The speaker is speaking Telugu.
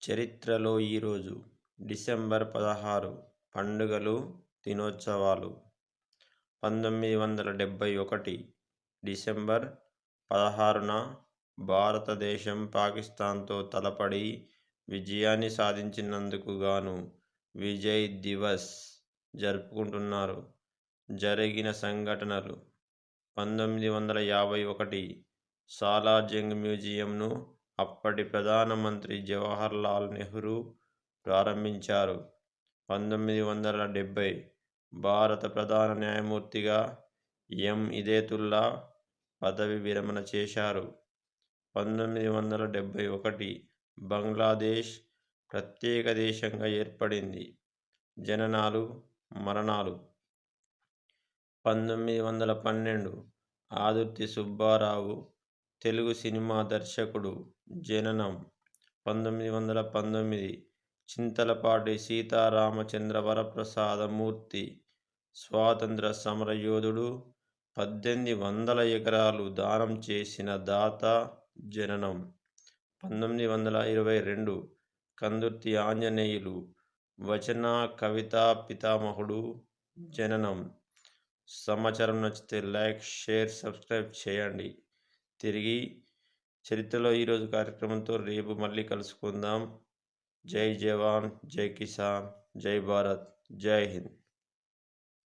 చరిత్రలో ఈరోజు డిసెంబర్ 16 పండుగలు, దినోత్సవాలు. 1971 డిసెంబర్ 16న భారతదేశం పాకిస్తాన్తో తలపడి విజయాన్ని సాధించినందుకు గాను విజయ్ దివస్ జరుపుకుంటున్నారు. జరిగిన సంఘటనలు: 1951 సాలార్జంగ్ మ్యూజియంను అప్పటి ప్రధానమంత్రి జవహర్ లాల్ నెహ్రూ ప్రారంభించారు. 1970 భారత ప్రధాన న్యాయమూర్తిగా ఎం. హిదాయతుల్లా పదవి విరమణ చేశారు. 1971 బంగ్లాదేశ్ ప్రత్యేక దేశంగా ఏర్పడింది. జననాలు, మరణాలు: 1912 ఆదుర్తి సుబ్బారావు తెలుగు సినిమా దర్శకుడు. జననం 1919 చింతలపాటి సీతారామచంద్ర వరప్రసాదమూర్తి స్వాతంత్ర సమరయోధుడు. 1800 ఎకరాలు దానం చేసిన దాత. జననం 1922 కందుర్తి ఆంజనేయులు వచన కవితా పితామహుడు. జననం. సమాచారం నచ్చితే లైక్, షేర్, సబ్స్క్రైబ్ చేయండి. తిరిగి చరిత్రలో ఈరోజు కార్యక్రమంతో రేపు మళ్ళీ కలుసుకుందాం. జై జవాన్, జై కిసాన్, జై భారత్, జై హింద్.